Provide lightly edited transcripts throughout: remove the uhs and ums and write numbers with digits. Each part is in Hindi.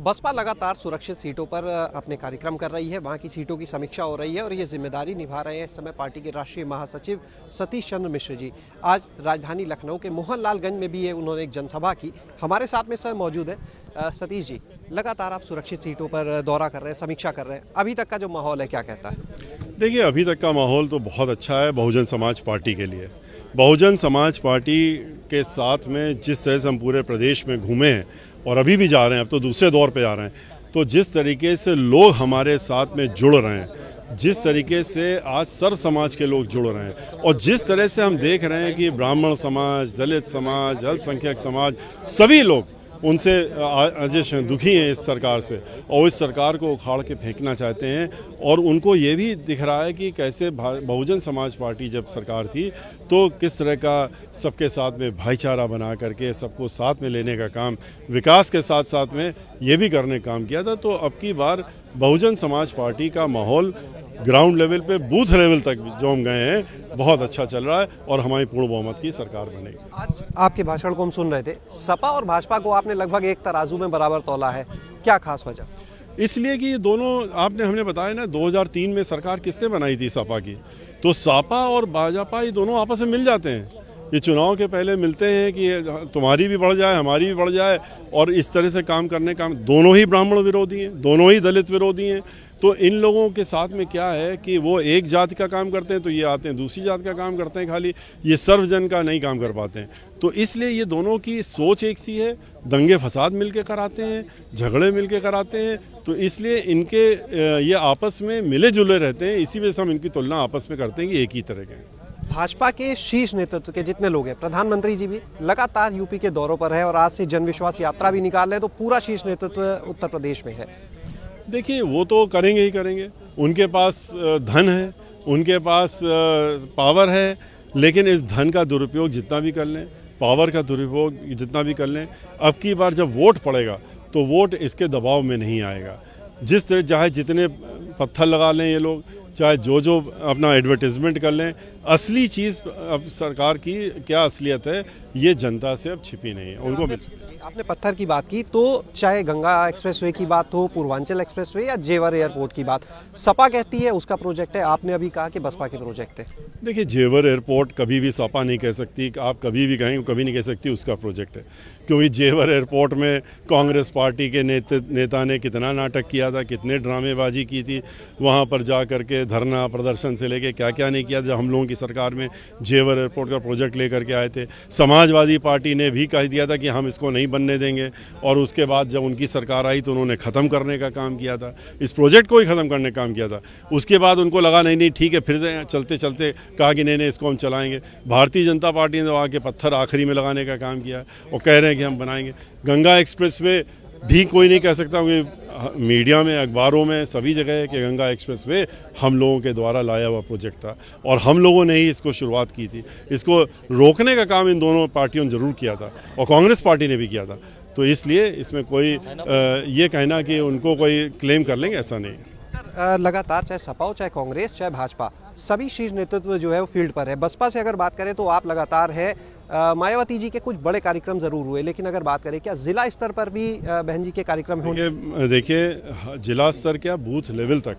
बसपा लगातार सुरक्षित सीटों पर अपने कार्यक्रम कर रही है, वहां की सीटों की समीक्षा हो रही है और ये जिम्मेदारी निभा रहे हैं इस समय पार्टी के राष्ट्रीय महासचिव सतीश चंद्र मिश्र जी। आज राजधानी लखनऊ के मोहनलालगंज में भी ये उन्होंने एक जनसभा की। हमारे साथ में सर मौजूद है। सतीश जी, लगातार आप सुरक्षित सीटों पर दौरा कर रहे हैं, समीक्षा कर रहे हैं, अभी तक का जो माहौल है क्या कहता है? देखिए, अभी तक का माहौल तो बहुत अच्छा है बहुजन समाज पार्टी के लिए। बहुजन समाज पार्टी के साथ में जिस तरह से हम पूरे प्रदेश में घूमे हैं और अभी भी जा रहे हैं, अब तो दूसरे दौर पे जा रहे हैं, तो जिस तरीके से लोग हमारे साथ में जुड़ रहे हैं, जिस तरीके से आज सर्व समाज के लोग जुड़ रहे हैं और जिस तरह से हम देख रहे हैं कि ब्राह्मण समाज, दलित समाज, अल्पसंख्यक समाज, सभी लोग उनसे आज दुखी हैं इस सरकार से और इस सरकार को उखाड़ के फेंकना चाहते हैं। और उनको ये भी दिख रहा है कि कैसे बहुजन समाज पार्टी जब सरकार थी तो किस तरह का सबके साथ में भाईचारा बना करके सबको साथ में लेने का काम, विकास के साथ साथ में ये भी करने का काम किया था। तो अब की बार बहुजन समाज पार्टी का माहौल ग्राउंड लेवल पे, बूथ लेवल तक जो हम गए हैं, बहुत अच्छा चल रहा है और हमारी पूर्ण बहुमत की सरकार बनेगी। आज आपके भाषण को हम सुन रहे थे, सपा और भाजपा को आपने लगभग एक तराजू में बराबर तौला है, क्या खास वजह? इसलिए कि ये दोनों, हमने बताया ना, 2003 में सरकार किसने बनाई थी? सपा की। तो सपा और भाजपा ये दोनों आपस में मिल जाते हैं, ये चुनाव के पहले मिलते हैं कि तुम्हारी भी बढ़ जाए, हमारी भी बढ़ जाए, और इस तरह से काम करने का। दोनों ही ब्राह्मण विरोधी हैं, दोनों ही दलित विरोधी हैं। तो इन लोगों के साथ में क्या है कि वो एक जाति का काम करते हैं तो ये आते हैं दूसरी जाति का काम करते हैं, खाली ये सर्वजन का नहीं काम कर पाते हैं। तो इसलिए ये दोनों की सोच एक सी है, दंगे फसाद मिलके कराते हैं, झगड़े मिलके कराते हैं। तो इसलिए इनके ये आपस में मिले जुले रहते हैं, इसी वजह से हम इनकी तुलना आपस में करते हैं कि एक ही तरह के हैं। भाजपा के शीर्ष नेतृत्व के जितने लोग हैं, प्रधानमंत्री जी भी लगातार यूपी के दौरों पर है और आज से जनविश्वास यात्रा भी निकाल रहे हैं, तो पूरा शीर्ष नेतृत्व उत्तर प्रदेश में है। देखिए, वो तो करेंगे ही करेंगे, उनके पास धन है, उनके पास पावर है, लेकिन इस धन का दुरुपयोग जितना भी कर लें, पावर का दुरुपयोग जितना भी कर लें, अब की बार जब वोट पड़ेगा तो वोट इसके दबाव में नहीं आएगा। जिस तरह चाहे जितने पत्थर लगा लें ये लोग, चाहे जो अपना एडवर्टाइजमेंट कर लें, असली चीज़ अब सरकार की क्या असलियत है ये जनता से अब छिपी नहीं है। उनको आपने पत्थर की बात की, तो चाहे गंगा एक्सप्रेसवे की बात हो, पूर्वांचल एक्सप्रेसवे या जेवर एयरपोर्ट की बात, सपा कहती है उसका प्रोजेक्ट है, आपने अभी कहा कि बसपा के प्रोजेक्ट है। देखिए, जेवर एयरपोर्ट कभी भी सपा नहीं कह सकती, आप कभी भी कहें, कभी नहीं कह सकती उसका प्रोजेक्ट है, क्योंकि जेवर एयरपोर्ट में कांग्रेस पार्टी के नेता ने कितना नाटक किया था, कितने ड्रामेबाजी की थी, वहाँ पर जा करके धरना प्रदर्शन से लेके क्या क्या नहीं किया। जब हम लोगों की सरकार में जेवर एयरपोर्ट का प्रोजेक्ट लेकर के आए थे, समाजवादी पार्टी ने भी कह दिया था कि हम इसको नहीं बनने देंगे, और उसके बाद जब उनकी सरकार आई तो उन्होंने ख़त्म करने का काम किया था, इस प्रोजेक्ट को ही ख़त्म करने का काम किया था। उसके बाद उनको लगा नहीं ठीक है, फिर चलते चलते कहा कि नहीं इसको हम चलाएंगे। भारतीय जनता पार्टी ने आके पत्थर आखिरी में लगाने का काम किया और कह रहे हैं कि हम बनाएंगे। गंगा एक्सप्रेसवे भी कोई नहीं कह सकता, क्योंकि मीडिया में, अखबारों में, सभी जगह है कि गंगा एक्सप्रेसवे हम लोगों के द्वारा लाया हुआ प्रोजेक्ट था और हम लोगों ने ही इसको शुरुआत की थी। इसको रोकने का काम इन दोनों पार्टियों ने जरूर किया था और कांग्रेस पार्टी ने भी किया था। तो इसलिए इसमें कोई ये कहना कि उनको कोई क्लेम कर लेंगे, ऐसा नहीं। सर, लगातार चाहे सपा हो, चाहे कांग्रेस, चाहे भाजपा, सभी शीर्ष नेतृत्व जो है वो फील्ड पर है। बसपा से अगर बात करें तो आप लगातार है, मायावती जी के कुछ बड़े कार्यक्रम जरूर हुए, लेकिन अगर बात करें क्या जिला स्तर पर भी बहन जी के कार्यक्रम होंगे? देखिए, जिला स्तर क्या, बूथ लेवल तक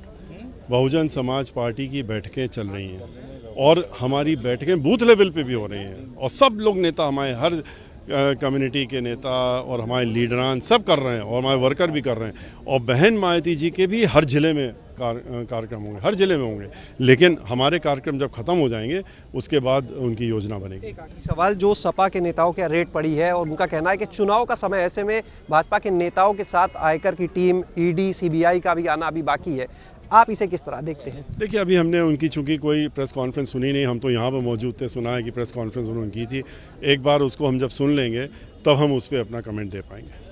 बहुजन समाज पार्टी की बैठकें चल रही हैं और हमारी बैठकें बूथ लेवल पे भी हो रही हैं और सब लोग नेता, हमारे हर कम्युनिटी के नेता और हमारे लीडरान सब कर रहे हैं और हमारे वर्कर भी कर रहे हैं। और बहन मायावती जी के भी हर जिले में कार्यक्रम होंगे, हर जिले में होंगे, लेकिन हमारे कार्यक्रम जब खत्म हो जाएंगे उसके बाद उनकी योजना बनेगी। एक आखिरी सवाल, जो सपा के नेताओं के रेट पड़ी है और उनका कहना है कि चुनाव का समय, ऐसे में भाजपा के नेताओं के साथ आयकर की टीम, ईडी, सीबीआई का भी आना अभी बाकी है, आप इसे किस तरह देखते हैं? देखिए, अभी हमने उनकी चूंकि कोई प्रेस कॉन्फ्रेंस सुनी नहीं, हम तो यहाँ पर मौजूद थे, सुना है कि प्रेस कॉन्फ्रेंस उन्होंने की थी। एक बार उसको हम जब सुन लेंगे तब हम उस पर अपना कमेंट दे पाएंगे।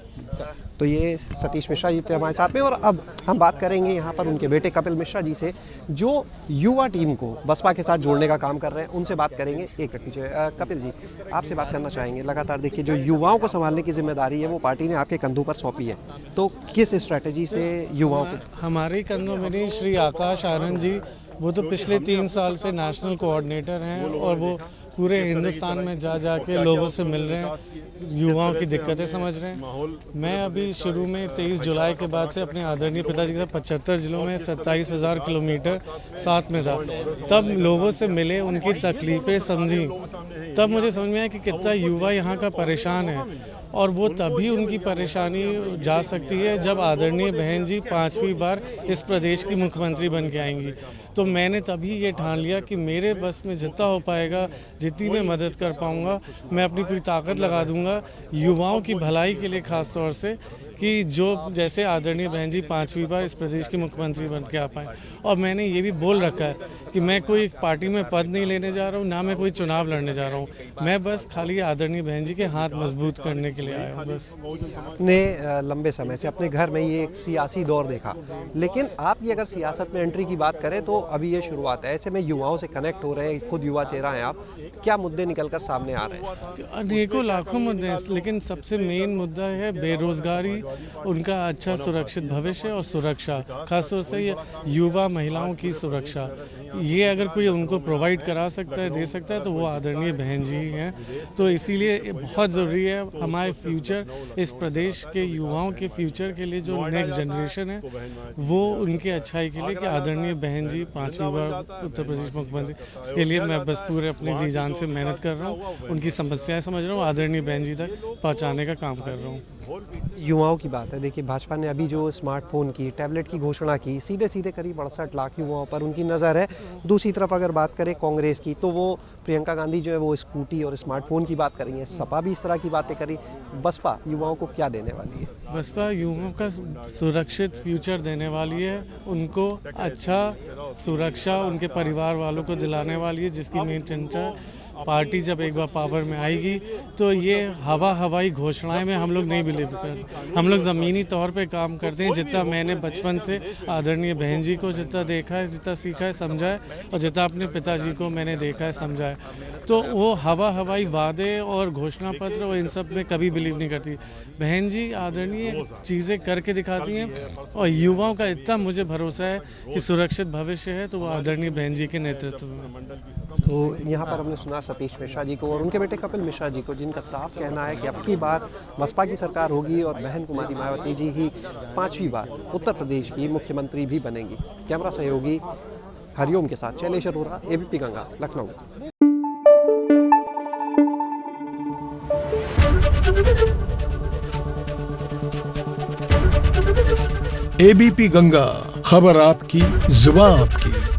तो ये सतीश मिश्रा जी थे हमारे साथ में, और अब हम बात करेंगे यहाँ पर उनके बेटे कपिल मिश्रा जी से, जो युवा टीम को बसपा के साथ जोड़ने का काम कर रहे हैं। उनसे बात करेंगे। एक मिनट पीछे, कपिल जी आपसे बात करना चाहेंगे। लगातार देखिए, जो युवाओं को संभालने की जिम्मेदारी है वो पार्टी ने आपके कंधों पर सौंपी है, तो किस स्ट्रैटेजी से युवाओं को? हमारे कंधों में श्री आकाश आनंद जी, वो तो पिछले 3 साल से नेशनल कोऑर्डिनेटर हैं और वो पूरे हिंदुस्तान में जा जाके लोगों से मिल रहे हैं, युवाओं की दिक्कतें समझ रहे हैं। मैं अभी शुरू में 23 जुलाई के बाद से अपने आदरणीय पिताजी के साथ 75 जिलों में 27,000 किलोमीटर साथ में था। तब लोगों से मिले, उनकी तकलीफ़ें समझी, तब मुझे समझ में आया कि कितना युवा यहाँ का परेशान है। और वो तभी उनकी परेशानी जा सकती है जब आदरणीय बहन जी 5वीं बार इस प्रदेश की मुख्यमंत्री बन के आएंगी। तो मैंने तभी ये ठान लिया कि मेरे बस में जितना हो पाएगा, जितनी मैं मदद कर पाऊँगा, मैं अपनी पूरी ताकत लगा दूँगा युवाओं की भलाई के लिए, ख़ास तौर से कि जो जैसे आदरणीय बहन जी 5वीं बार इस प्रदेश की मुख्यमंत्री बन के आ पाएँ। और मैंने ये भी बोल रखा है कि मैं कोई पार्टी में पद नहीं लेने जा रहा हूँ, ना मैं कोई चुनाव लड़ने जा रहा हूँ। मैं बस खाली आदरणीय बहन जी के हाथ मजबूत करने के लिए आया हूँ बस। ने लंबे समय से अपने घर में ये एक सियासी दौर देखा, लेकिन आप ये अगर सियासत में एंट्री की बात करें तो अभी ये शुरुआत है। ऐसे में युवाओं से कनेक्ट हो रहे हैं, खुद युवा चेहरा हैं आप, क्या मुद्दे निकल कर सामने आ रहे हैं? अनेकों लाखों मुद्दे हैं, लेकिन सबसे मेन मुद्दा है बेरोजगारी, उनका अच्छा सुरक्षित भविष्य और सुरक्षा, खासतौर से ये युवा महिलाओं की सुरक्षा। ये अगर कोई उनको प्रोवाइड करा सकता है, दे सकता है, तो वो आदरणीय बहन जी ही हैं। तो इसीलिए बहुत ज़रूरी है हमारे फ्यूचर, इस प्रदेश के युवाओं के फ्यूचर के लिए जो नेक्स्ट जनरेशन है, वो उनके अच्छाई के लिए कि आदरणीय बहन जी 5वीं बार उत्तर प्रदेश मुख्यमंत्री, उसके लिए मैं बस पूरे अपनी जी जान से मेहनत कर रहा हूँ, उनकी समस्याएं समझ रहा हूँ, आदरणीय बहन जी तक पहुँचाने का काम कर रहा हूँ। युवाओं की बात है, देखिए भाजपा ने अभी जो स्मार्टफोन की, टैबलेट की घोषणा की, सीधे सीधे करीब 68 लाख युवाओं पर उनकी नज़र है। दूसरी तरफ अगर बात करें कांग्रेस की, तो वो प्रियंका गांधी जो है वो स्कूटी और स्मार्टफोन की बात कर रही हैं, सपा भी इस तरह की बातें करी। बसपा युवाओं को क्या देने वाली है? बसपा युवाओं का सुरक्षित फ्यूचर देने वाली है, उनको अच्छा सुरक्षा उनके परिवार वालों को दिलाने वाली है, जिसकी मेन चिंता पार्टी जब एक बार पावर में आएगी तो ये हवाई घोषणाएं में हम लोग नहीं बिलीव करते। हम लोग ज़मीनी तौर पे काम करते हैं। जितना मैंने बचपन से आदरणीय बहन जी को जितना देखा है, जितना सीखा है, समझा है, और जितना अपने पिताजी को मैंने देखा है, समझा है, तो वो हवाई वादे और घोषणा पत्र और इन सब में कभी बिलीव नहीं करती। बहन जी आदरणीय चीज़ें करके दिखाती हैं, और युवाओं का इतना मुझे भरोसा है कि सुरक्षित भविष्य है, तो वो आदरणीय बहन जी के नेतृत्व में। तो यहाँ पर हमने सुना सतीश मिश्रा जी को और उनके बेटे कपिल मिश्रा जी को, जिनका साफ कहना है कि अब की बार बसपा की सरकार होगी और बहन कुमारी मायावती जी ही 5वीं बार उत्तर प्रदेश की मुख्यमंत्री भी बनेंगी। कैमरा सहयोगी हरिओम के साथ शैलेश अरोरा, एबीपी गंगा, लखनऊ। एबीपी गंगा, खबर आपकी, जुबान आपकी।